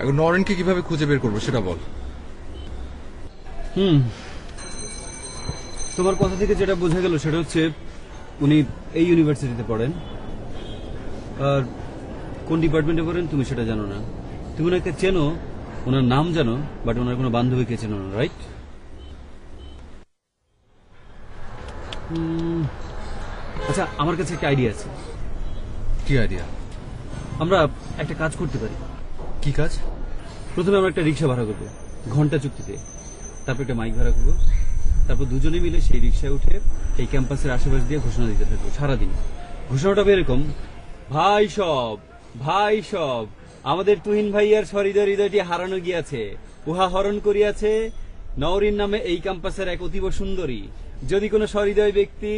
এখন নরেনকে কিভাবে খুঁজে বের করবো সেটা বল। তোমার কথা থেকে যেটা বোঝা গেল সেটা হচ্ছে উনি এই ইউনিভার্সিটিতে পড়েন, আর কোন ডিপার্টমেন্টে পড়েন তুমি সেটা জানো না। তুমি ওনাকে চেনো, ওনার নাম জানো, বাট ওনার কোনো বান্ধবীকে চেনো না, রাইট? আচ্ছা, আমার কাছে একটা আইডিয়া আছে। কি আইডিয়া? আমরা একটা কাজ করতে পারি। কি কাজ? প্রথমে আমরা একটা রিক্সা ভাড়া করবো ঘন্টা চুক্তিতে, তারপর একটা মাইক ভাড়া করবো, তারপর দুজনে মিলে সেই রিক্সায় উঠে এই ক্যাম্পাসের আশেপাশ দিয়ে ঘোষণা দিতে থাকবো সারাদিন। ঘোষণাটা এরকম: ভাই সব আমাদের তুহিন ভাইয়ার সহৃদয় হৃদয়টি হারানো গিয়াছে, উহা হরণ করিয়াছে নওরিন নামে এই ক্যাম্পাসের এক অতীব সুন্দরী। যদি কোনো সহৃদয় ব্যক্তি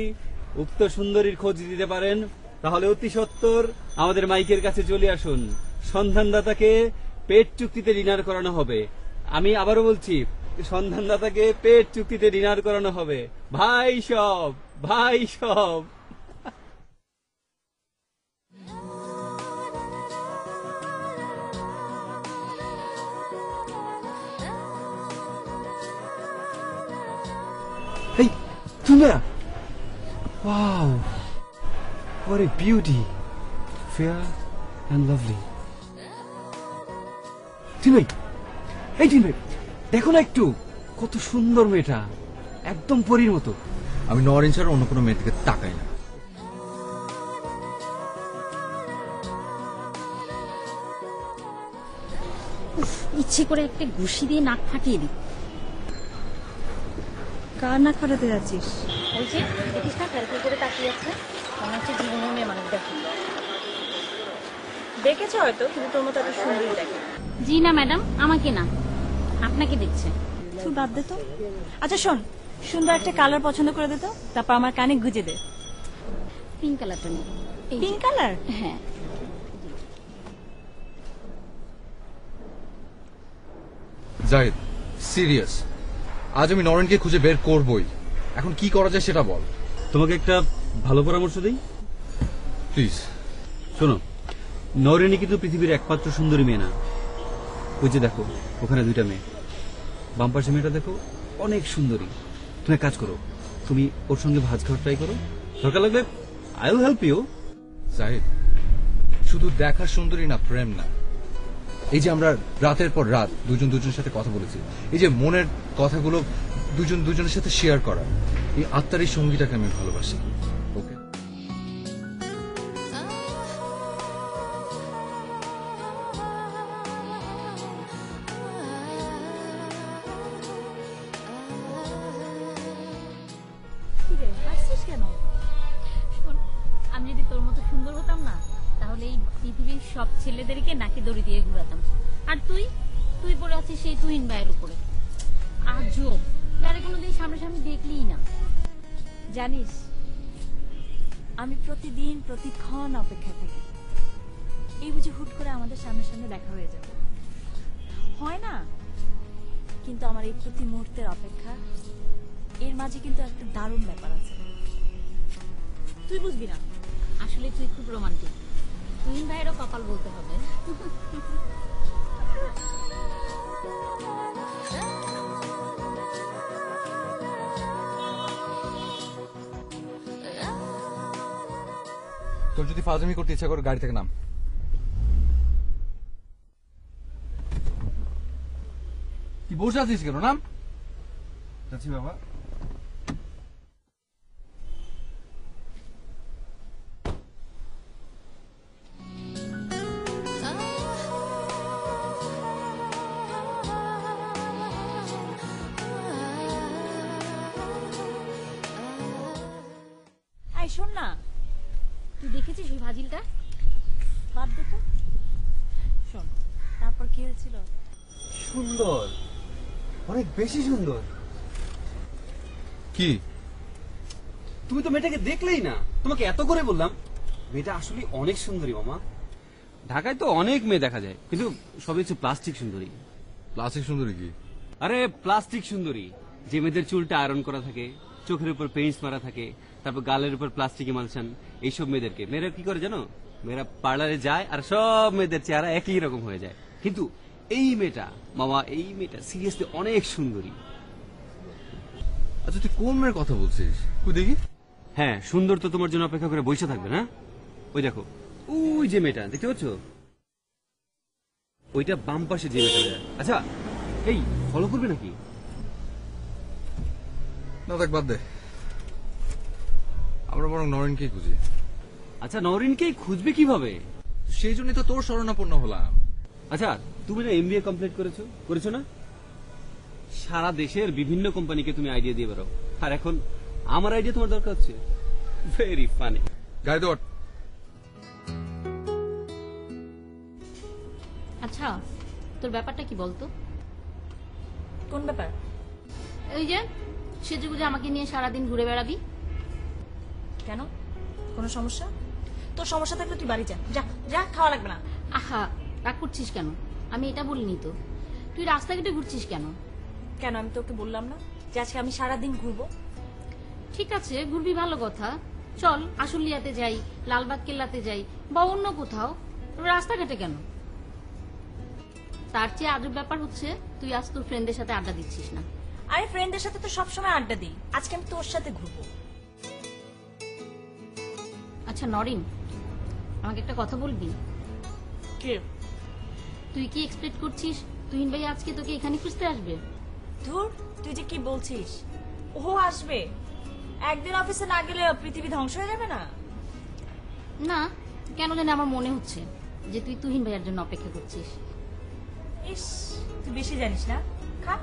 উক্ত সুন্দরীর খোঁজ দিতে পারেন তাহলে অতি সত্বর আমাদের মাইকের কাছে চলে আসুন। সন্ধানদাতাকে পেট চুক্তিতে ডিনার করানো হবে। আমি আবারও বলছি, সন্ধানদাতাকে পেট চুক্তিতে ডিনার করানো হবে। ভাই সব। Hey, Tunda! Wow! What a beauty! Fair and lovely. Tin ভাই, দেখো না একটু, কত সুন্দর মেয়েটা, একদম পরীর মতো। আমি নরেন ছাড়া অন্য কোনো মেয়ের দিকে তাকাই না। ইচ্ছে করে একটা ঘুষি দিয়ে নাক ফাটিয়ে দিই। কার নাক ফাটাতে যাচ্ছিস? ওই যে দেখিস না, ফেলফেল করে তাকিয়ে আছে, মনে হচ্ছে জীবনের মেয়ে মানুষ দেখি। দেখেছে হয়তো, কিন্তু তোর মতো এত সুন্দরী দেখে। জি না ম্যাডাম, আমাকে না, আপনাকে দেখছে। তুই বাদ দে তো। আচ্ছা শোন, সুন্দর একটা কালার পছন্দ করে দে তো, তারপর আমার কানে গুজে দে। পিঙ্ক কালারটা নেই। Pink colour? হ্যাঁ। জাহিদ, সিরিয়াস, আজ আমি নরেনকে খুঁজে বের করবই। এখন কি করা যায় সেটা বল। তোমাকে একটা ভালো পরামর্শ দিই, প্লিজ। শোনো, নরেনি কিন্তু পৃথিবীর একমাত্র সুন্দরী মেয়ে না। ওই যে দেখো, ওখানে দুইটা মেয়ে, বাম পাশে মেয়েটা দেখো, অনেক সুন্দরী। তুমি এক কাজ করো, তুমি ওর সঙ্গে ভাজ খাওয়ার ট্রাই করো, দরকার লাগলে I will help you. Zahid, শুধু দেখার সুন্দরী না, প্রেম না। এই যে আমরা রাতের পর রাত দুজনের সাথে কথা বলেছি, এই যে মনের কথাগুলো দুজনের সাথে শেয়ার করা, এই আত্মার এই সঙ্গীটাকে আমি ভালোবাসি। ওকে, কেন? শোন, আমি যদি তোর মতো সুন্দর হতাম না, তাহলে এই পৃথিবীর সব ছেলেদেরকে নাকি দড়ি দিয়ে ঘুরাতাম। আর তুই পড়ে আছিস সেই তুহিন ভাইয়ের উপরে। আজব, যারা কোনোদিন সামনাসামনি দেখলিই না। জানিস, আমি প্রতিদিন প্রতিক্ষণ অপেক্ষায় থাকি, এই বুঝি হুট করে আমাদের সামনে দেখা হয়ে যাবে। হয় না, কিন্তু আমার এই প্রতি মুহূর্তের অপেক্ষা, এর মাঝে কিন্তু একটা দারুণ ব্যাপার আছে, তুই বুঝবি না। আসলে তুই খুব রোমান্টিক। তুহিন ভাইয়েরও কপাল বলতে হবে। তোর যদি ফাজলামি করতে ইচ্ছা করে গাড়ি থেকে নাম। কি বসে আছিস কেন? নাম। যাচ্ছি বাবা। আই শোন না, তুই দেখেছিস ওই ভাজিলটা? বাদ দে তো। শোন, তারপর কি হয়েছিল? সুন্দর, অনেক বেশি সুন্দর। কি? তুমি তো মেয়েটাকে দেখলেই না, তোমাকে এত করে বললাম। মেয়েটা আসলে অনেক সুন্দরী মামা। ঢাকায় তো অনেক মেয়ে দেখা যায়, কিন্তু সবই হচ্ছে প্লাস্টিক সুন্দরী। প্লাস্টিক সুন্দরী কি? আরে প্লাস্টিক সুন্দরী, যে মেয়েদের চুলটা আয়রন করা থাকে, চোখের উপর পেইন্টস মারা থাকে, তারপর গালের উপর প্লাস্টিক ইমালশন, এইসব মেয়েদেরকে মেয়েরা কি করে জানো? মেয়েরা পার্লারে যায় আর সব মেয়েদের চেহারা একই রকম হয়ে যায়। কিন্তু এই মেয়েটা মামা, এই মেয়েটা সিরিয়াসলি অনেক সুন্দরী। আচ্ছা তুই কোন মেয়ের কথা বলছিস? তুই দেখি। হ্যাঁ, সুন্দর তো তোমার জন্য অপেক্ষা করে বসে থাকবে না? ওই দেখো, ওই যে মেয়েটা দেখতে পাচ্ছ, ওইটা বাম পাশে যে মেয়েটা। আচ্ছা এই ফলো করবে নাকি? না দেখ, বাদ দে, আমরা বরং নরেনকেই খুঁজি। আচ্ছা নরিনকেই খুঁজবে কিভাবে? সেই জন্যই তো তোর শরণাপন্ন হলাম। আচ্ছা তুমি না এমবিএ কমপ্লিট করেছো না? সারা দেশের বিভিন্ন কোম্পানিকে তুমি আইডিয়া দিয়ে বেরো, আর এখন আমার আইডিয়া তোমার দরকার হচ্ছে। Very funny. গায়ে দৌড়। আচ্ছা তোর ব্যাপারটা কি বলতো? কোন ব্যাপার? ওই যে সেজে গুজে আমাকে নিয়ে সারাদিন ঘুরে বেড়াবি। কেন, কোনো সমস্যা? তোর সমস্যা থাকলে তুই বাড়ি যা, যা যা, খাওয়া লাগবে না। আহা, রাগ করছিস কেন? আমি এটা বলিনি তো। তুই রাস্তাঘাটে ঘুরছিস কেন? কেন, আমি তোকে বললাম না যে আজকে আমি সারাদিন ঘুরবো? ঠিক আছে, ঘুরবি, ভালো কথা। চল আশুলিয়াতে যাই, লালবাগ কেল্লাতে যাই, বা অন্য কোথাও। রাস্তাঘাটে কেন? তার চেয়ে আজব ব্যাপার হচ্ছে তুই আজ তোর ফ্রেন্ডদের সাথে আড্ডা দিচ্ছিস না। আরে ফ্রেন্ডদের সাথে তো সবসময় আড্ডা দিই, আজকে আমি তোর সাথে ঘুরবো। আচ্ছা নরিন, আমাকে একটা কথা বলবি? কে? তুই কি এক্সপেক্ট করছিস তুহিন ভাই আজকে তোকে এখানে খুঁজতে আসবে? ধুর, তুই যে কি বলছিস? ও আসবে, একদিন অফিসে না গেলে পৃথিবী ধ্বংস হয়ে যাবে না? না, কেন জানি আমার মনে হচ্ছে যে তুই তুহিন ভাইয়ের জন্য অপেক্ষা করছিস। ইস, তুই বেশি জানিস না, খা।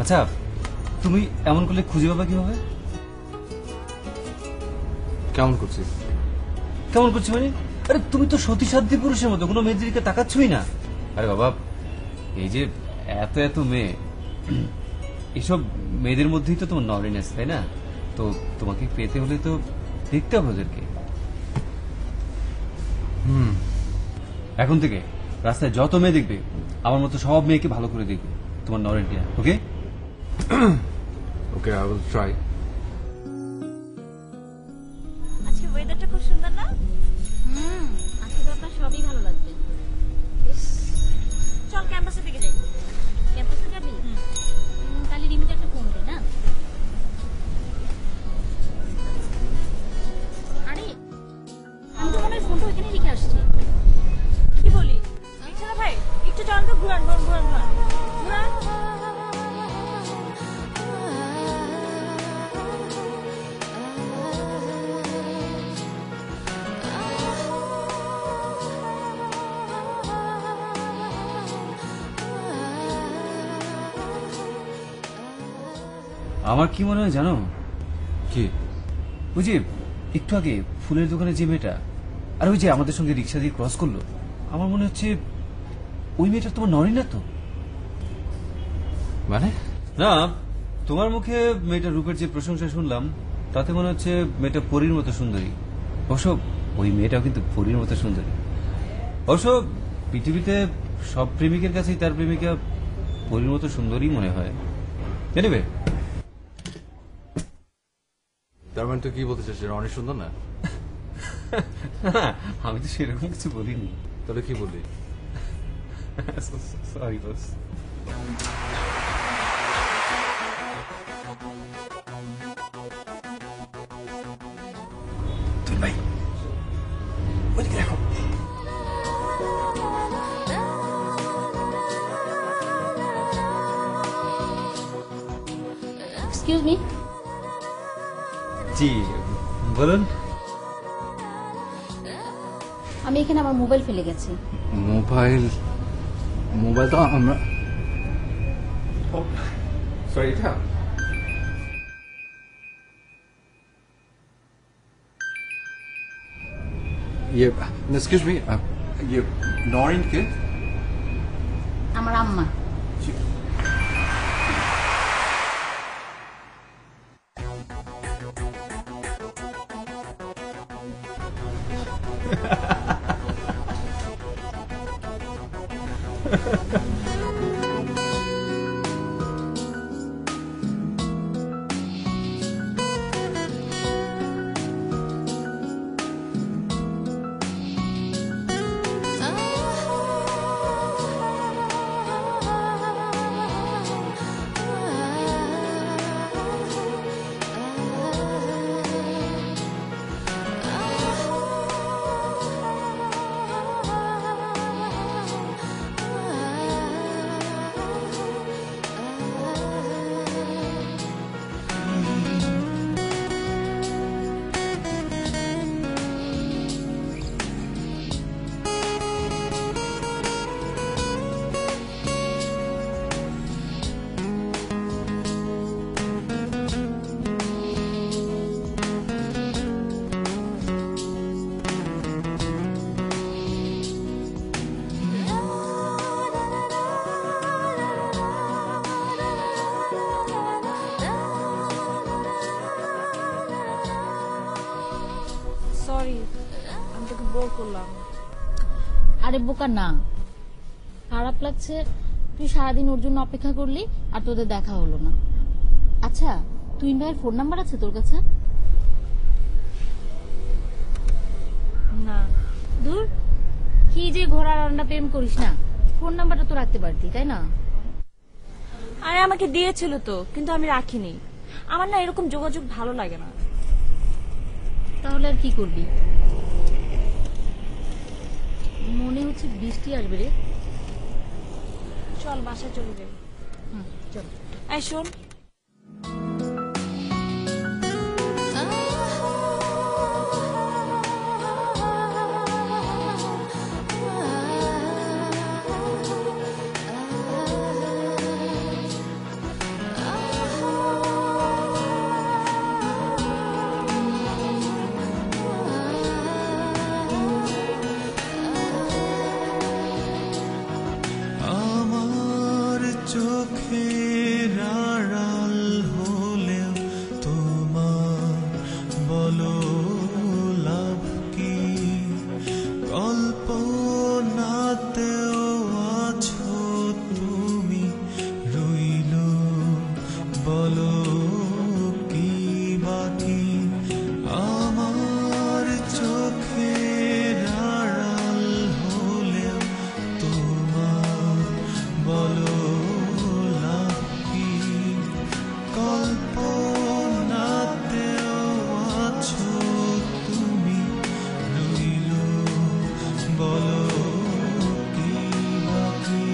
আচ্ছা তুমি এমন করলে খুঁজে পাবা কিভাবে? কেমন করছিস? কেমন করছি মানে? আরে তুমি তো সতী সাধ্যী পুরুষের মতো কোনো মেয়ের দিকে তাকাচ্ছই না। আরে বাবা, এই যে এত এত মেয়ে, এসব মেয়েদের মধ্যেই তো তোমার নরিন আছে, তাই না? তো তোমাকে পেতে হলে তো দেখতে হবে ওদেরকে। এখন থেকে রাস্তায় যত মেয়ে দেখবে আমার মতো সব মেয়েকে ভালো করে দেখবে তোমার নরেনটিয়া। ওকে ওকে, আই উইল ট্রাই। আজকে ওয়েদারটা খুব সুন্দর না? আজকে তো আপনার সবই ভালো লাগবে। চল ক্যাম্পাসের দিকে যাই। ক্যাম্পাসে যাবি? তাহলে রিমিকে একটা ফোন দে না। আরে আমি তো মনে হয় ফোনটা ওইখানে রেখে আসছি। কি বলি? দেখছো না ভাই, একটু চল তো, ঘুরান ঘুরান ঘুরান ঘুরান ঘুরান। আমার কি মনে হয় জানো? কি? ওই যে একটু আগে ফুলের দোকানে যে মেয়েটা, আর ওই যে আমাদের সঙ্গে রিক্সা দিয়ে ক্রস করলো, আমার মনে হচ্ছে ওই মেয়েটা তোমার নরিন না তো? মানে? না, তোমার মুখে মেয়েটার রূপের যে প্রশংসা শুনলাম তাতে মনে হচ্ছে মেয়েটা পরীর মতো সুন্দরী। অবশ্য ওই মেয়েটাও কিন্তু পরীর মতো সুন্দরী। অবশ্য পৃথিবীতে সব প্রেমিকের কাছেই তার প্রেমিকা পরীর মতো সুন্দরী মনে হয়। জানিবে? তার মানে তুই কি বলতে চাস, অনেক সুন্দর না? আমি তো সেরকম কিছু বলিনি। তাহলে কি বললি? Sorry boss. জি বলুন। আমি এখানে আমার মোবাইল ফেলে গেছি। মোবাইল মোবাইল তো আমরা সরি এটা ইয়ে এক্সকিউজ মি ইয়ে নরিন কে আমার আম্মা। সরি, আমি তোকে বোর করলাম। আরে বোকা না, খারাপ লাগছে তুই সারাদিন ওর জন্য অপেক্ষা করলি আর তোদের দেখা হলো না। আচ্ছা তুই ভাইয়ের ফোন নাম্বার আছে তোর কাছে? না। দূর, কি যে ঘোড়ার রান্না প্রেম করিস না, ফোন নাম্বারটা তো রাখতে পারতি তাই না? আরে আমাকে দিয়েছিল তো, কিন্তু আমি রাখিনি। আমার না এরকম যোগাযোগ ভালো লাগে না। তাহলে আর কি করবি? মনে হচ্ছে বৃষ্টি আসবে রে। চল বাসায় চলে যাই। চল। এই শোন, আমার চোখের আড়াল হলেও তোমার বলো লাভ কি? কল্পনাতেও আছো তুমি, রইল বলো কি বাকি? আমার চোখের আড়াল হলেও তোমার বলো লাভ কি? কল্পনাতেও আছো তুমি, রইল বলো কি বাকি?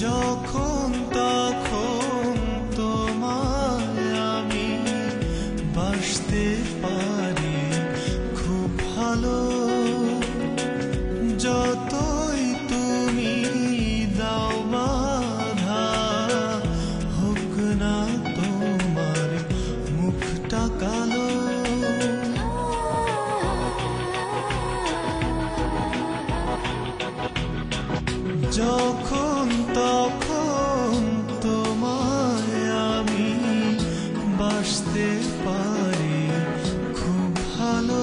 যখন তখন তোমায় আমি বাসতে পারি খুব ভালো। যতই তুমি দাও বাধা, হোক না তোমার মুখটা কালো। যখন তখন তোমায় আমি বাসতে পারি খুব ভালো।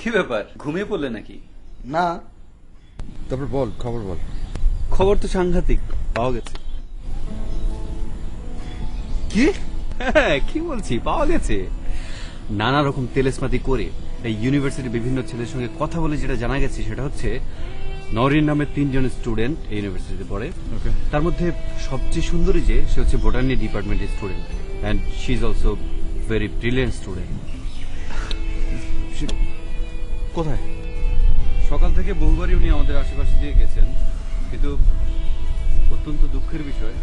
কি ব্যাপার, ঘুমিয়ে পড়লে নাকি? না, তারপর বল, খবর বল। খবর তো সাংঘাতিক পাওয়া গেছে। কি? হ্যাঁ, কি বলছি, পাওয়া গেছে। নানা রকম তেলেসমাতি করে এই ইউনিভার্সিটির বিভিন্ন ছেলের সঙ্গে কথা বলে যেটা জানা গেছে সেটা হচ্ছে নরিন নামের 3 জন স্টুডেন্ট এই ইউনিভার্সিটিতে পড়ে। তার মধ্যে সবচেয়ে সুন্দরী যে সে হচ্ছে বোটানি ডিপার্টমেন্টের student and she is also very brilliant student. কোথায়? সকাল থেকে বহুবারই উনি আমাদের আশেপাশে দিয়ে গেছেন, কিন্তু অত্যন্ত দুঃখের বিষয়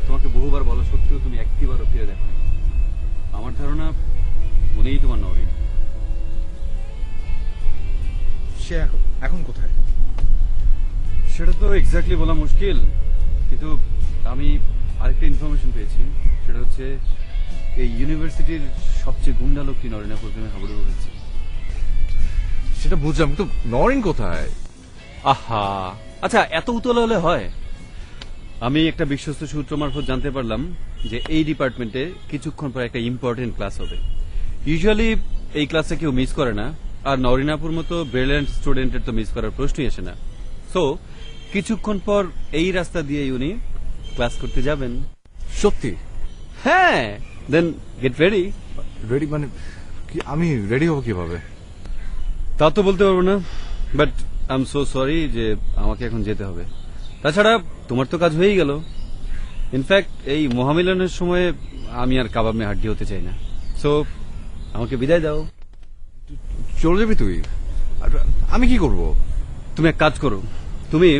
তোমাকে বহুবার বলা সত্ত্বেও তুমি একটিবারও ফিরে দেখো। আমার ধারণা উনিই তোমার নরিন। সে এখন কোথায়? সেটা তো এক্স্যাক্টলি বলা মুশকিল, কিন্তু আমি আরেকটা ইনফরমেশন পেয়েছি। সেটা হচ্ছে এই ইউনিভার্সিটির সবচেয়ে গুন্ডা লোকটি নরিনাপুর প্রেমে হাবুডুবু হয়েছে। সেটা বুঝলাম, কিন্তু নরিন কোথায়? আহা, আচ্ছা, এত উতলা হলে হয়? আমি একটা বিশ্বস্ত সূত্র মারফত জানতে পারলাম যে এই ডিপার্টমেন্টে কিছুক্ষণ পর একটা ইম্পর্টেন্ট ক্লাস হবে। ইউজুয়ালি এই ক্লাসে কেউ মিস করে না, আর নরিনাপুর মতো ব্রিলিয়েন্ট স্টুডেন্টের তো মিস করার প্রশ্নই আসে না। সো কিছুক্ষণ পর এই রাস্তা দিয়ে উনি ক্লাস করতে যাবেন। সত্যি? হ্যাঁ, দেন গেট রেডি। রেডি মানে কি? আমি রেডি হব কিভাবে? তা তো বলতে পারবো না, but I am so sorry যে আমাকে এখন যেতে হবে। তাছাড়া তোমার তো কাজ হয়েই গেল। ইনফ্যাক্ট এই মহামিলনের সময় আমি আর কাবাব মে হাড্ডি হতে চাই না। সো আমাকে বিদায় দাও। চলে যাবি তুই? আর আমি কি করব? তুমি এক কাজ করো, তুমি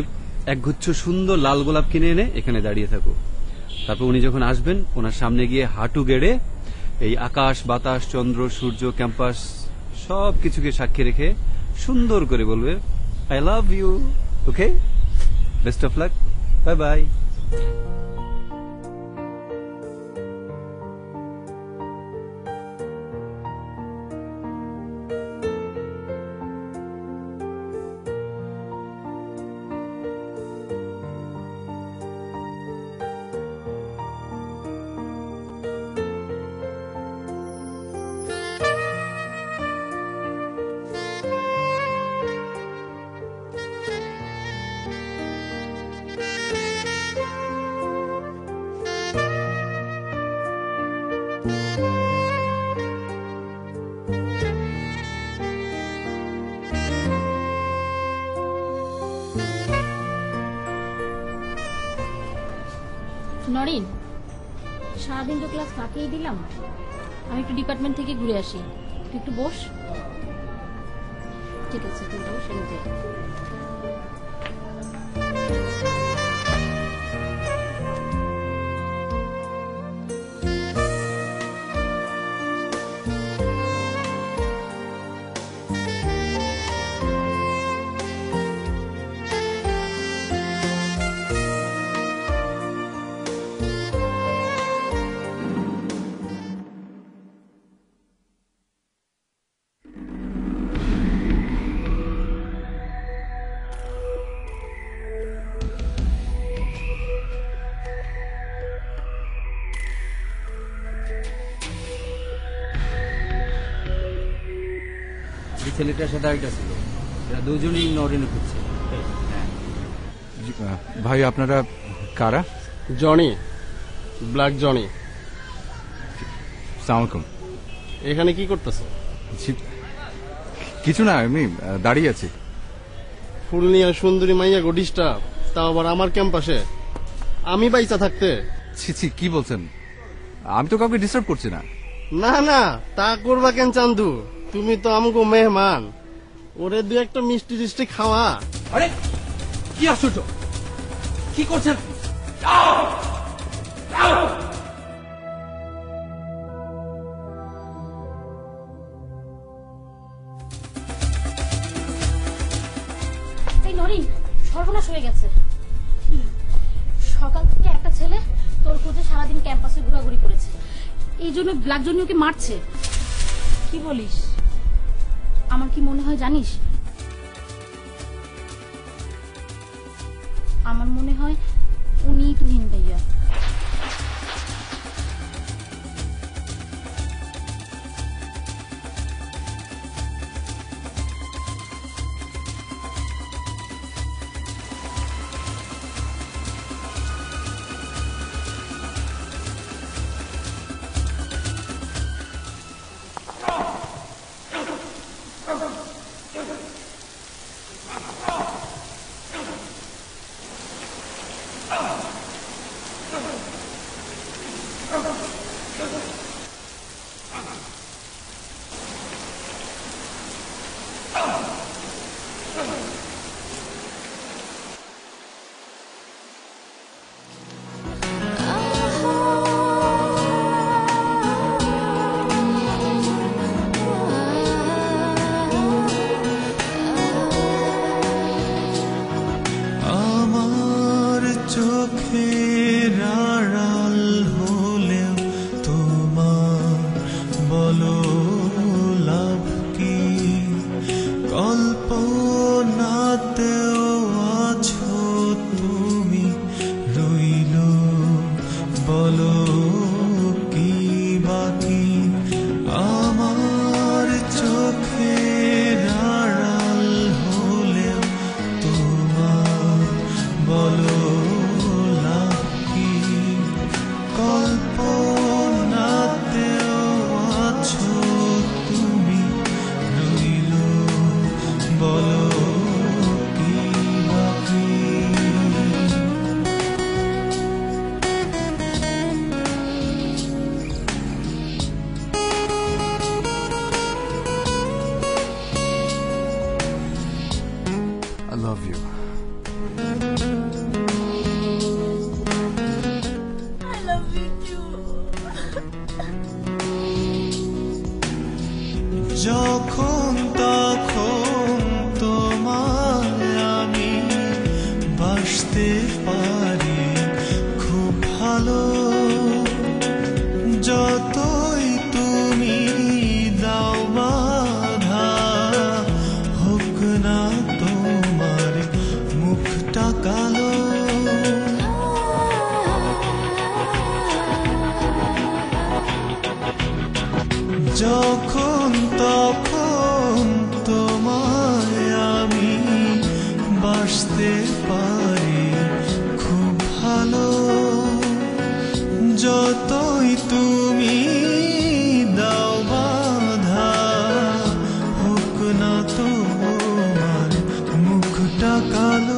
একগুচ্ছ সুন্দর লাল গোলাপ কিনে এনে এখানে দাঁড়িয়ে থাকো। তারপর উনি যখন আসবেন ওনার সামনে গিয়ে হাঁটু গেড়ে এই আকাশ, বাতাস, চন্দ্র, সূর্য, ক্যাম্পাস সবকিছুকে সাক্ষী রেখে সুন্দর করে বলবে I love you. Okay, best of luck, bye bye. Norin, সারাদিন তো ক্লাস ফাঁকিয়ে দিলাম, আমি একটু ডিপার্টমেন্ট থেকে ঘুরে আসি। তুই একটু বস। ঠিক আছে, তুই বস, আমি যাই। এই ছেলেটার সাথে আরেকটা ছিল, এরা দুজনই নরিনে খুঁজছে। ভাই আপনারা কারা? Johnny, black Johnny. আসসালামু আলাইকুম। এখানে কি করতেছ? কিছু না, এমনি দাঁড়িয়ে আছি। ফুল নিয়ে সুন্দরী মাইয়া গডিসটা, তাও আবার আমার ক্যাম্পাসে, আমি বাইচা থাকতে। ছি ছি, কি বলছেন? আমি তো কাউকে ডিস্টার্ব করছি না। না না, তা করবা কেন চান্দু? তুমি তো আমগো মেহমান, ওরে দু একটা মিষ্টি টিষ্টি খাওয়া। আরে কি আশ্চর্য, কি করছেন? এই নরিন, সর্বনাশ হয়ে গেছে। সকাল থেকে একটা ছেলে তোর খোঁজে সারাদিন ক্যাম্পাসে ঘোরাঘুরি করেছে, এই জন্য ব্ল্যাক জনি ওকে মারছে। কি বলিস? আমার কি মনে হয় জানিস? আমার মনে হয় উনিই তুহিন ভাইয়া। আমার চোখের আড়াল হলেও তোমার বলো লাভ কি? কল্পনাতেও আছো তুমি, রইল বলো কি বাকি? আমার চোখের আড়াল হলেও তোমার বলো লাভ কি? কল্পনাতেও আছো তুমি, রইল বলো কি বাকি? I love you. I love you too. যখন তখন তোমায় আমি বাসতে পারি খুব ভালো। যতই তুমি দাও বাধা, হোক না তোমার মুখটা কালো। যখন তখন তোমায় আমি বাসতে পারি খুব ভালো। যতই তুমি দাও বাধা, হোক না তোমার মুখটা কালো।